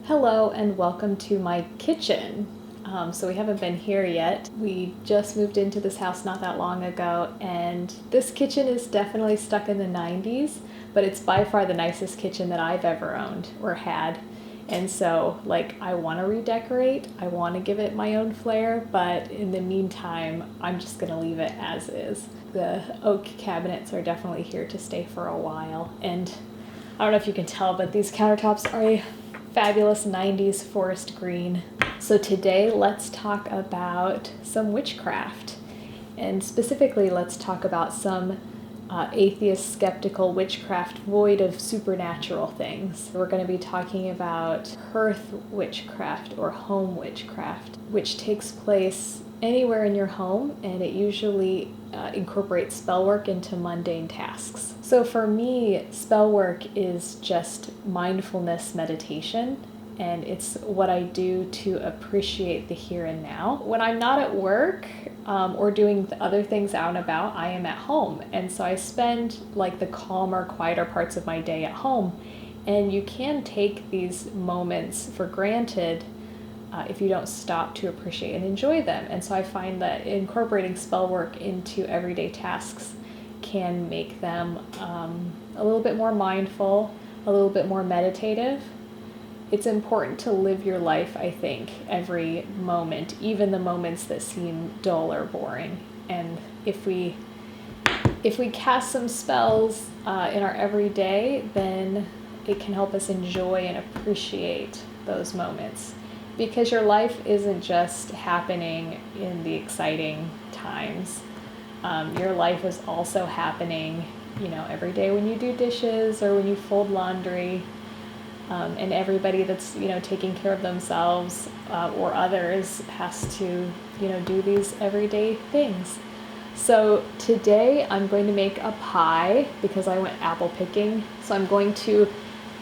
Hello and welcome to my kitchen. So we haven't been here yet. We just moved into this house not that long ago, and this kitchen is definitely stuck in the 90s, but it's by far the nicest kitchen that I've ever owned or had. And so I want to redecorate, I want to give it my own flair, but in the meantime, I'm just going to leave it as is. The oak cabinets are definitely here to stay for a while, and I don't know if you can tell, but these countertops are a fabulous 90s forest green. So today let's talk about some witchcraft, and specifically let's talk about some atheist skeptical witchcraft void of supernatural things. We're going to be talking about hearth witchcraft or home witchcraft, which takes place anywhere in your home, and it usually incorporates spell work into mundane tasks. So for me, spell work is just mindfulness meditation, and it's what I do to appreciate the here and now. When I'm not at work or doing the other things out and about, I am at home, and so I spend the calmer, quieter parts of my day at home, and you can take these moments for granted if you don't stop to appreciate and enjoy them. And so I find that incorporating spell work into everyday tasks can make them a little bit more mindful, a little bit more meditative. It's important to live your life, I think, every moment, even the moments that seem dull or boring. And if we cast some spells in our everyday, then it can help us enjoy and appreciate those moments. Because your life isn't just happening in the exciting times. Your life is also happening, every day when you do dishes or when you fold laundry. And everybody that's, taking care of themselves or others has to, do these everyday things. So today I'm going to make a pie because I went apple picking. So I'm going to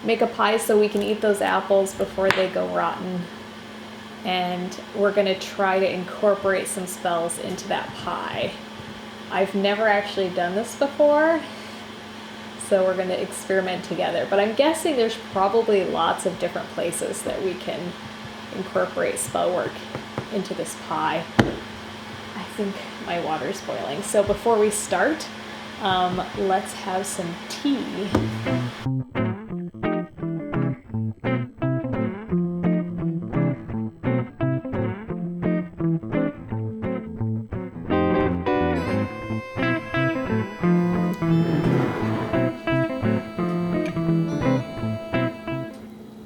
make a pie so we can eat those apples before they go rotten. And we're going to try to incorporate some spells into that pie. I've never actually done this before, so we're going to experiment together. But I'm guessing there's probably lots of different places that we can incorporate spell work into this pie. I think my water's boiling. So before we start, let's have some tea.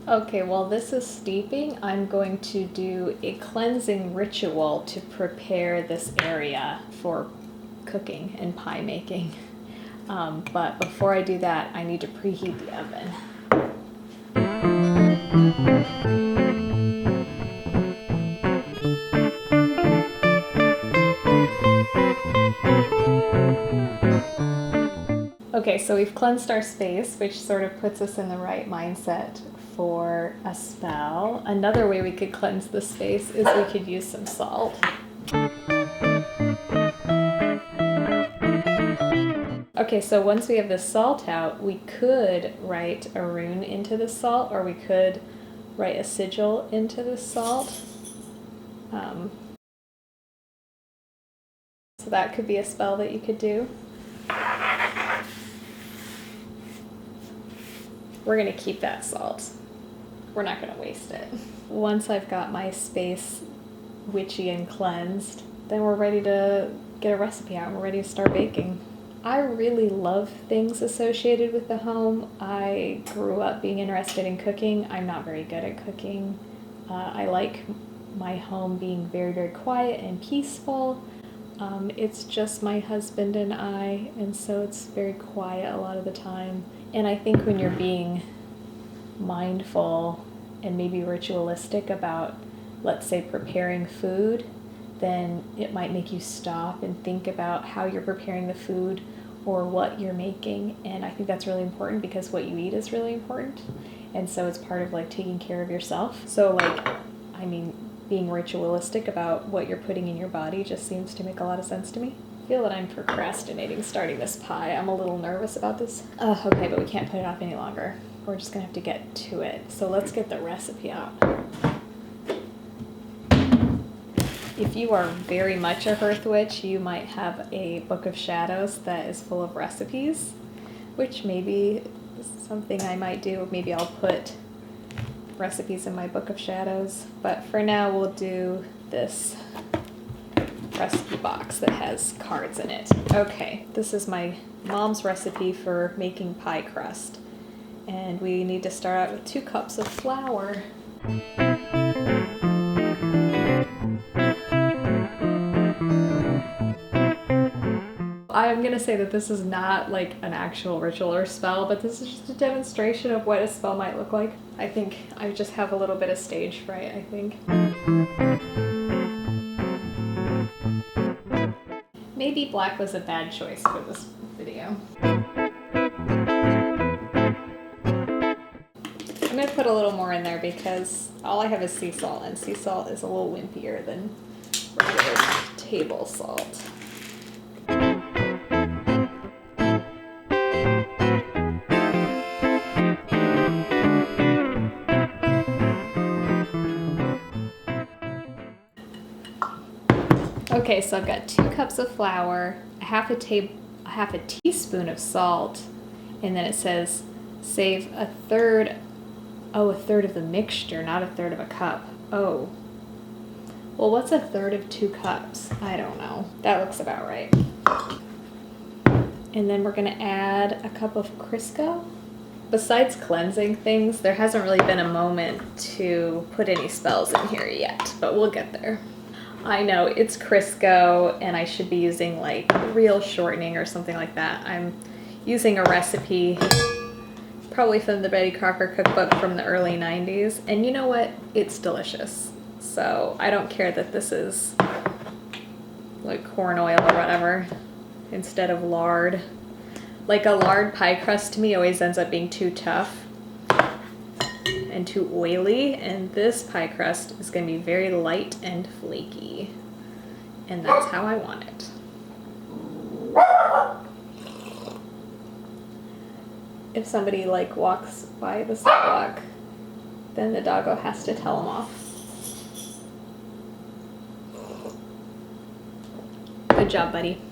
Okay, while this is steeping, I'm going to do a cleansing ritual to prepare this area for cooking and pie making. But before I do that, I need to preheat the oven. Okay, so we've cleansed our space, which sort of puts us in the right mindset for a spell. Another way we could cleanse the space is we could use some salt. Okay, so once we have the salt out, we could write a rune into the salt, or we could write a sigil into the salt. So that could be a spell that you could do. We're going to keep that salt. We're not going to waste it. Once I've got my space witchy and cleansed, then we're ready to get a recipe out and we're ready to start baking. I really love things associated with the home. I grew up being interested in cooking. I'm not very good at cooking. I like my home being very, very quiet and peaceful. It's just my husband and I, and so it's very quiet a lot of the time. And I think when you're being mindful and maybe ritualistic about, let's say, preparing food, then it might make you stop and think about how you're preparing the food or what you're making. And I think that's really important because what you eat is really important. And so it's part of taking care of yourself. So being ritualistic about what you're putting in your body just seems to make a lot of sense to me. I feel that I'm procrastinating starting this pie. I'm a little nervous about this. Okay, but we can't put it off any longer. we're just gonna have to get to it. So let's get the recipe out. If you are very much a Hearth witch, you might have a book of shadows that is full of recipes, which maybe is something I might do. Maybe I'll put recipes in my book of shadows, but for now we'll do this recipe box that has cards in it. Okay, this is my mom's recipe for making pie crust, and we need to start out with 2 cups of flour. I'm gonna say that this is not like an actual ritual or spell, but this is just a demonstration of what a spell might look like. I think I just have a little bit of stage fright, I think. Maybe black was a bad choice for this video. I'm gonna put a little more in there because all I have is sea salt, and sea salt is a little wimpier than regular table salt. Okay, so I've got 2 cups of flour, a half a teaspoon of salt, and then it says save a third of the mixture, not a third of a cup. Oh. Well, what's a third of 2 cups? I don't know. That looks about right. And then we're gonna add a cup of crisco. Besides cleansing things, there hasn't really been a moment to put any spells in here yet, but we'll get there. I know it's Crisco, and I should be using like real shortening or something like that. I'm using a recipe probably from the Betty Crocker cookbook from the early 90s, and you know what? It's delicious. So I don't care that this is like corn oil or whatever instead of lard. Like a lard pie crust to me always ends up being too tough and too oily, and this pie crust is going to be very light and flaky, and that's how I want it. If somebody like walks by the sidewalk, then the doggo has to tell them off. Good job, buddy.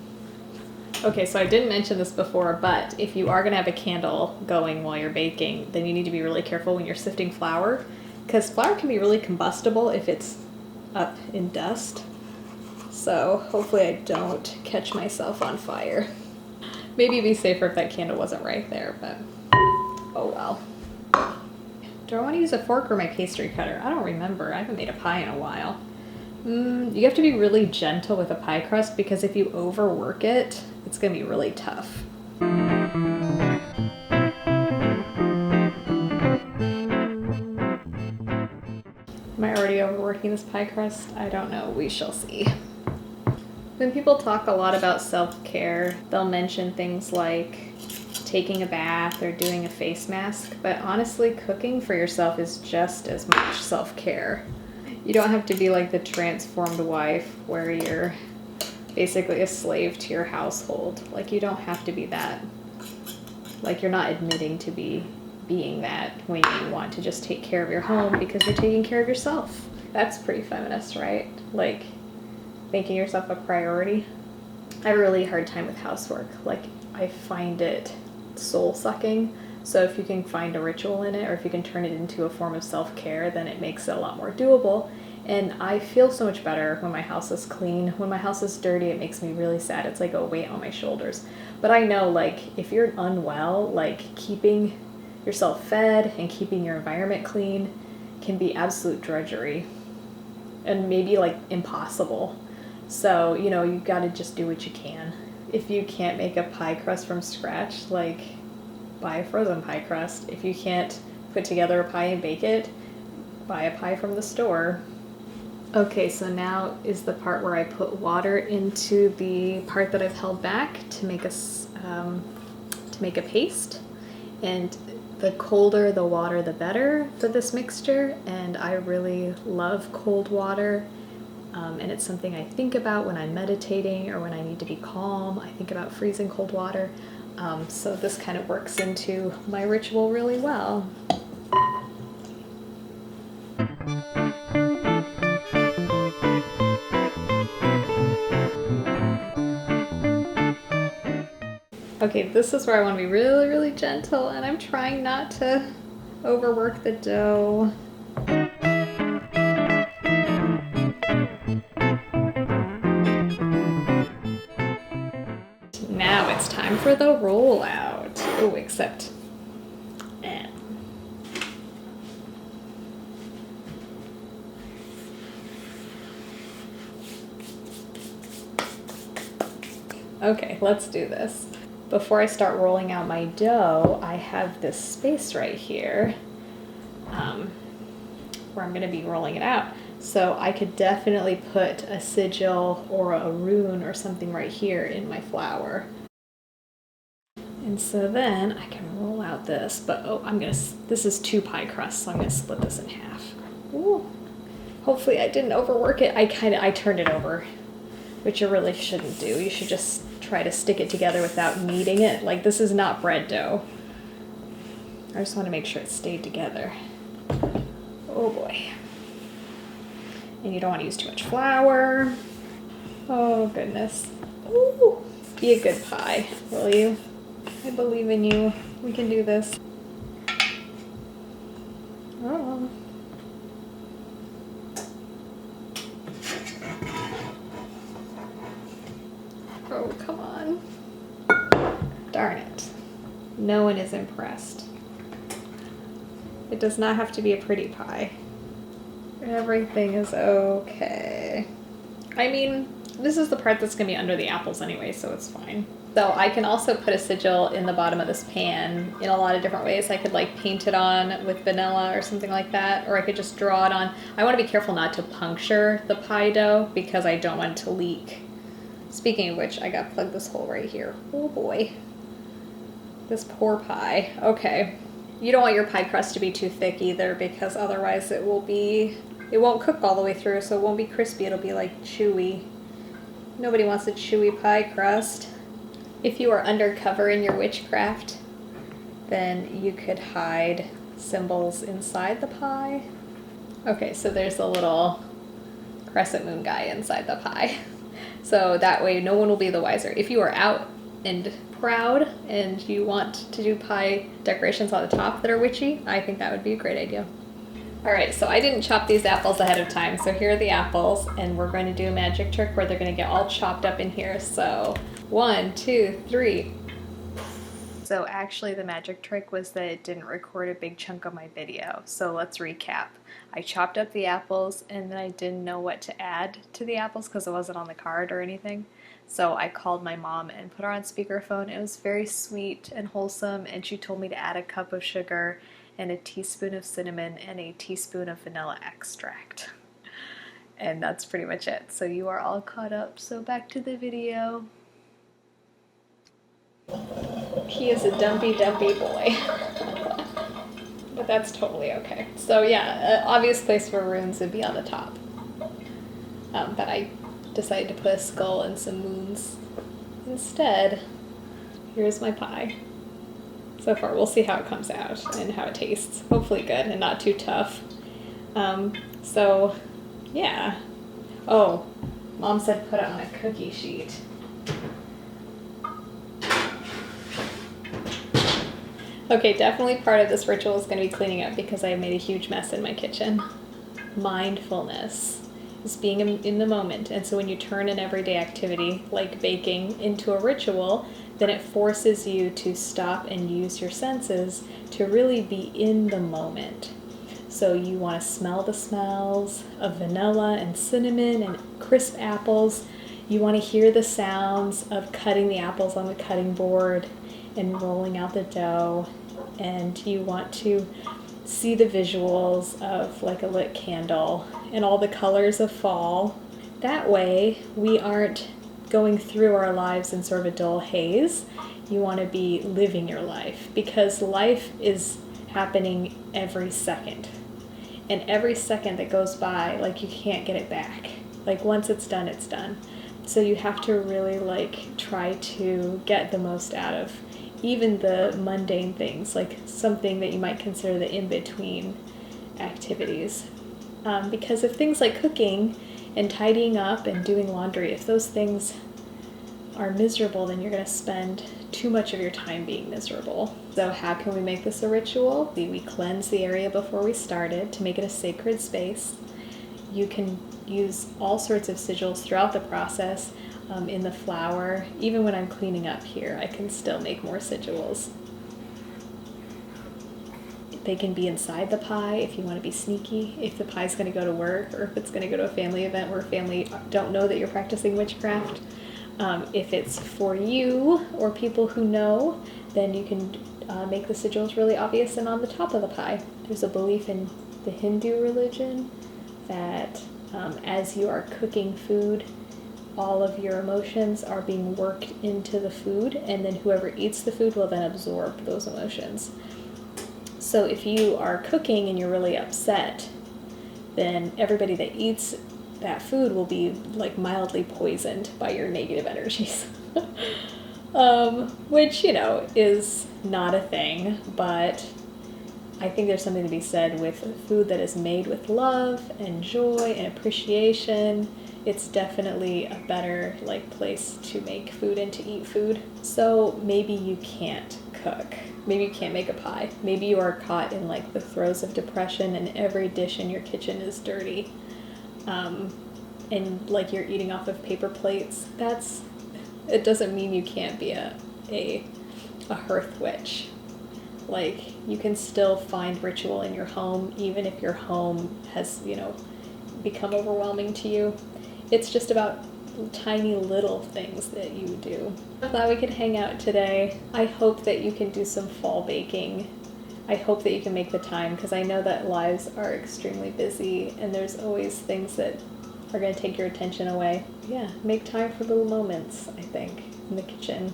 Okay, so I didn't mention this before, but if you are going to have a candle going while you're baking, then you need to be really careful when you're sifting flour, because flour can be really combustible if it's up in dust. So hopefully I don't catch myself on fire. Maybe it'd be safer if that candle wasn't right there, but oh well. Do I want to use a fork or my pastry cutter? I don't remember. I haven't made a pie in a while. You have to be really gentle with a pie crust, because if you overwork it, it's going to be really tough. Am I already overworking this pie crust? I don't know. We shall see. When people talk a lot about self-care, they'll mention things like taking a bath or doing a face mask, but honestly, cooking for yourself is just as much self-care. You don't have to be like the transformed wife where you're basically a slave to your household. Like, you don't have to be that. Like, you're not admitting to being that when you want to just take care of your home because you're taking care of yourself. That's pretty feminist, right? Like, making yourself a priority. I have a really hard time with housework. Like, I find it soul-sucking. So if you can find a ritual in it, or if you can turn it into a form of self-care, then it makes it a lot more doable. And I feel so much better when my house is clean. When my house is dirty, it makes me really sad. It's like a weight on my shoulders. But I know, like, if you're unwell, like, keeping yourself fed and keeping your environment clean can be absolute drudgery and maybe, like, impossible. So, you know, you gotta just do what you can. If you can't make a pie crust from scratch, like, buy a frozen pie crust. If you can't put together a pie and bake it, buy a pie from the store. Okay, so now is the part where I put water into the part that I've held back to make a paste. And the colder the water, the better for this mixture. And I really love cold water. And it's something I think about when I'm meditating or when I need to be calm. I think about freezing cold water. So this kind of works into my ritual really well. Okay, this is where I want to be really, really gentle, and I'm trying not to overwork the dough. Now it's time for the rollout. Oh, except... Okay, let's do this. Before I start rolling out my dough, I have this space right here where I'm going to be rolling it out. So I could definitely put a sigil or a rune or something right here in my flour. And so then I can roll out this, but this is 2 pie crusts, so I'm going to split this in half. Ooh. Hopefully I didn't overwork it. I turned it over, which you really shouldn't do. You should just try to stick it together without kneading it. Like, this is not bread dough. I just want to make sure it stayed together. Oh boy. And you don't want to use too much flour. Oh goodness. Ooh. Be a good pie, will you? I believe in you. We can do this. Oh. Oh, come on. Darn it. No one is impressed. It does not have to be a pretty pie. Everything is okay. I mean, this is the part that's going to be under the apples anyway, so it's fine. So I can also put a sigil in the bottom of this pan in a lot of different ways. I could like paint it on with vanilla or something like that, or I could just draw it on. I want to be careful not to puncture the pie dough because I don't want it to leak. Speaking of which, I got to plug this hole right here. Oh boy. This poor pie. Okay. You don't want your pie crust to be too thick either, because otherwise it won't cook all the way through, so it won't be crispy. It'll be like chewy. Nobody wants a chewy pie crust. If you are undercover in your witchcraft, then you could hide symbols inside the pie. Okay, so there's a little crescent moon guy inside the pie. So that way no one will be the wiser. If you are out and proud and you want to do pie decorations on the top that are witchy, I think that would be a great idea. All right, so I didn't chop these apples ahead of time. So here are the apples, and we're going to do a magic trick where they're going to get all chopped up in here. So 1, 2, 3. So actually the magic trick was that it didn't record a big chunk of my video. So let's recap. I chopped up the apples, and then I didn't know what to add to the apples because it wasn't on the card or anything. So I called my mom and put her on speakerphone. It was very sweet and wholesome, and she told me to add a cup of sugar and a teaspoon of cinnamon and a teaspoon of vanilla extract. And that's pretty much it. So you are all caught up. So back to the video. He is a dumpy boy. But that's totally okay. So yeah, obvious place for runes would be on the top. But I decided to put a skull and some moons instead. Here's my pie. So far, we'll see how it comes out and how it tastes. Hopefully good and not too tough. So yeah. Oh, Mom said put it on a cookie sheet. Okay, definitely part of this ritual is going to be cleaning up because I made a huge mess in my kitchen. Mindfulness is being in the moment. And so when you turn an everyday activity like baking into a ritual, then it forces you to stop and use your senses to really be in the moment. So you want to smell the smells of vanilla and cinnamon and crisp apples. You want to hear the sounds of cutting the apples on the cutting board and rolling out the dough, and you want to see the visuals of like a lit candle and all the colors of fall. That way we aren't going through our lives in sort of a dull haze. You want to be living your life, because life is happening every second, and every second that goes by, like, you can't get it back. Like, once it's done, it's done. So you have to really like try to get the most out of even the mundane things, like something that you might consider the in-between activities. Because if things like cooking and tidying up and doing laundry, if those things are miserable, then you're going to spend too much of your time being miserable. So how can we make this a ritual? We cleanse the area before we started to make it a sacred space. You can use all sorts of sigils throughout the process. In the flour, even when I'm cleaning up here, I can still make more sigils. They can be inside the pie if you want to be sneaky, if the pie's going to go to work, or if it's going to go to a family event where family don't know that you're practicing witchcraft. If it's for you or people who know, then you can make the sigils really obvious and on the top of the pie. There's a belief in the Hindu religion that as you are cooking food, all of your emotions are being worked into the food, and then whoever eats the food will then absorb those emotions. So if you are cooking and you're really upset, then everybody that eats that food will be like mildly poisoned by your negative energies. Which, you know, is not a thing, but I think there's something to be said with food that is made with love and joy and appreciation. It's definitely a better place to make food and to eat food. So maybe you can't cook. Maybe you can't make a pie. Maybe you are caught in the throes of depression and every dish in your kitchen is dirty. And you're eating off of paper plates. It doesn't mean you can't be a hearth witch. You can still find ritual in your home, even if your home has, become overwhelming to you. It's just about tiny little things that you do. I'm glad we could hang out today. I hope that you can do some fall baking. I hope that you can make the time, because I know that lives are extremely busy and there's always things that are going to take your attention away. Yeah, make time for little moments, I think, in the kitchen.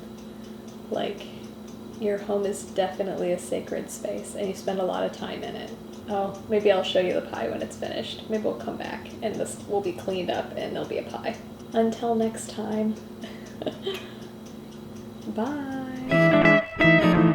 Your home is definitely a sacred space and you spend a lot of time in it. Oh, maybe I'll show you the pie when it's finished. Maybe we'll come back and this will be cleaned up and there'll be a pie. Until next time. Bye.